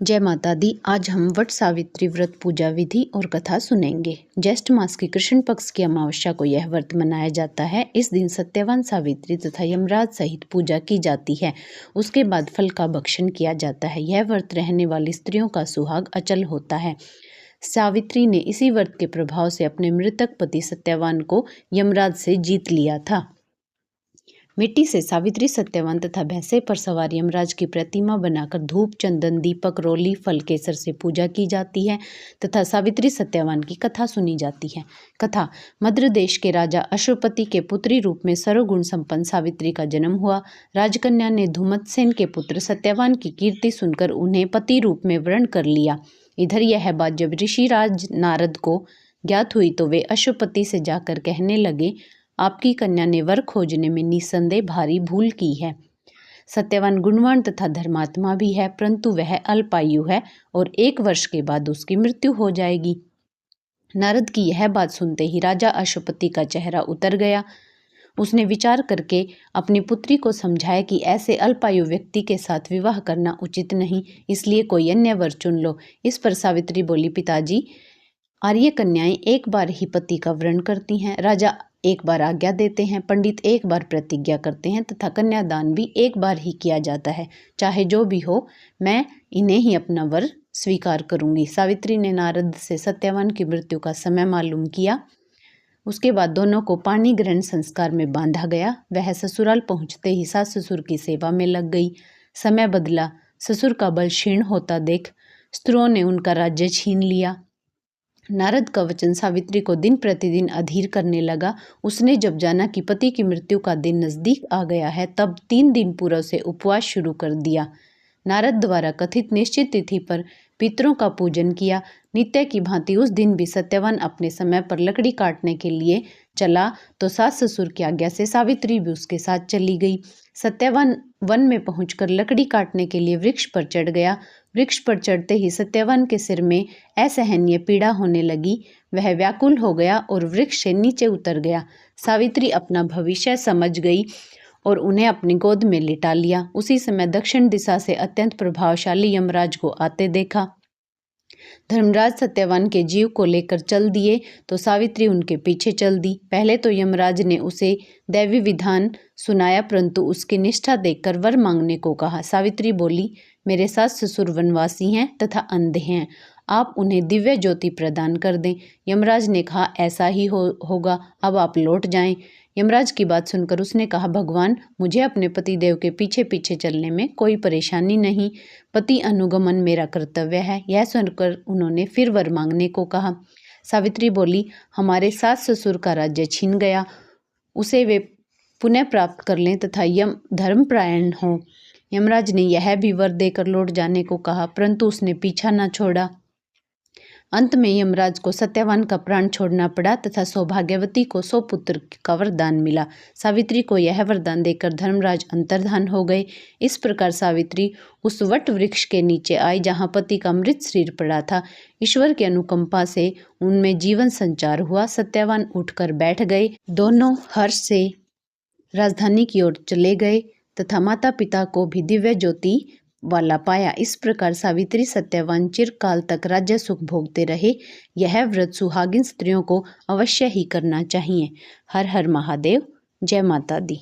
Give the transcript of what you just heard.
जय माता दी। आज हम वट सावित्री व्रत पूजा विधि और कथा सुनेंगे। ज्येष्ठ मास की कृष्ण पक्ष की अमावस्या को यह व्रत मनाया जाता है। इस दिन सत्यवान सावित्री तथा यमराज सहित पूजा की जाती है। उसके बाद फल का भक्षण किया जाता है। यह व्रत रहने वाली स्त्रियों का सुहाग अचल होता है। सावित्री ने इसी व्रत के प्रभाव से अपने मृतक पति सत्यवान को यमराज से जीत लिया था। मिट्टी से सावित्री सत्यवान तथा भैंसे पर सवार यमराज की प्रतिमा बनाकर धूप, चंदन, दीपक, रोली, फल, केसर से पूजा की जाती है तथा सावित्री सत्यवान की कथा सुनी जाती है। कथा: मद्र देश के राजा अश्वपति के पुत्री रूप में सर्वगुण संपन्न सावित्री का जन्म हुआ। राजकन्या ने धूमतसेन के पुत्र सत्यवान की कीर्ति सुनकर उन्हें पति रूप में वरण कर लिया। इधर यह बात जब ऋषिराज नारद को ज्ञात हुई तो वे अश्वपति से जाकर कहने लगे, आपकी कन्या ने वर खोजने में निस्संदेह भारी भूल की है। सत्यवान गुणवान तथा धर्मात्मा भी है, परंतु वह अल्पायु है और 1 वर्ष के बाद उसकी मृत्यु हो जाएगी। नारद की यह बात सुनते ही राजा अश्वपति का चेहरा उतर गया। उसने विचार करके अपनी पुत्री को समझाया कि ऐसे अल्पायु व्यक्ति के साथ विवाह करना उचित नहीं, इसलिए कोई अन्य वर चुन लो। इस पर सावित्री बोली, पिताजी, आर्य कन्याएं एक बार ही पति का वरण करती हैं। राजा एक बार आज्ञा देते हैं, पंडित एक बार प्रतिज्ञा करते हैं तथा कन्यादान भी एक बार ही किया जाता है। चाहे जो भी हो, मैं इन्हें ही अपना वर स्वीकार करूंगी। सावित्री ने नारद से सत्यवान की मृत्यु का समय मालूम किया। उसके बाद दोनों को पाणी ग्रहण संस्कार में बांधा गया। वह ससुराल पहुंचते ही सास ससुर की सेवा में लग गई। समय बदला। ससुर का बल क्षीण होता देख स्त्रियों ने उनका राज्य छीन लिया। नारद का वचन सावित्री को दिन प्रतिदिन अधीर करने लगा। उसने जब जाना कि पति की मृत्यु का दिन नजदीक आ गया है, तब 3 दिन पूर्व से उपवास शुरू कर दिया। नारद द्वारा कथित निश्चित तिथि पर पितरों का पूजन किया। नित्य की भांति उस दिन भी सत्यवान अपने समय पर लकड़ी काटने के लिए चला तो सास ससुर की आज्ञा से सावित्री भी उसके साथ चली गई। सत्यवान वन में पहुंचकर लकड़ी काटने के लिए वृक्ष पर चढ़ गया। वृक्ष पर चढ़ते ही सत्यवान के सिर में असहनीय पीड़ा होने लगी। वह व्याकुल हो गया और वृक्ष से नीचे उतर गया। सावित्री अपना भविष्य समझ गई और उन्हें अपनी गोद में लिटा लिया। उसी समय दक्षिण दिशा से अत्यंत प्रभावशाली यमराज को आते देखा। धर्मराज सत्यवान के जीव को लेकर चल दिए तो सावित्री उनके पीछे चल दी। पहले तो यमराज ने उसे दैवी विधान सुनाया, परंतु उसकी निष्ठा देखकर वर मांगने को कहा। सावित्री बोली, मेरे सास ससुर वनवासी हैं तथा अंधे हैं, आप उन्हें दिव्य ज्योति प्रदान कर दें। यमराज ने कहा, ऐसा ही होगा, अब आप लौट जाएं। यमराज की बात सुनकर उसने कहा, भगवान, मुझे अपने पति देव के पीछे पीछे चलने में कोई परेशानी नहीं, पति अनुगमन मेरा कर्तव्य है। यह सुनकर उन्होंने फिर वर मांगने को कहा। सावित्री बोली, हमारे सास ससुर का राज्य छीन गया, उसे वे पुनः प्राप्त कर लें तथा यम धर्मपरायण हों। यमराज ने यह भी वर देकर लौट जाने को कहा, परंतु उसने पीछा न छोड़ा। अंत में यमराज को सत्यवान का प्राण छोड़ना पड़ा तथा सौभाग्यवती को 100 पुत्र का वरदान मिला। सावित्री को यह वरदान देकर धर्मराज अंतर्धान हो गए। इस प्रकार सावित्री उस वट वृक्ष के नीचे आई जहाँ पति का मृत शरीर पड़ा था। ईश्वर की अनुकंपा से उनमें जीवन संचार हुआ। सत्यवान उठकर बैठ गए। दोनों हर्ष से राजधानी की ओर चले गए तथा माता पिता को भी दिव्य ज्योति वाला पाया। इस प्रकार सावित्री सत्यवान चिरकाल तक राज्य सुख भोगते रहे। यह व्रत सुहागिन स्त्रियों को अवश्य ही करना चाहिए। हर हर महादेव। जय माता दी।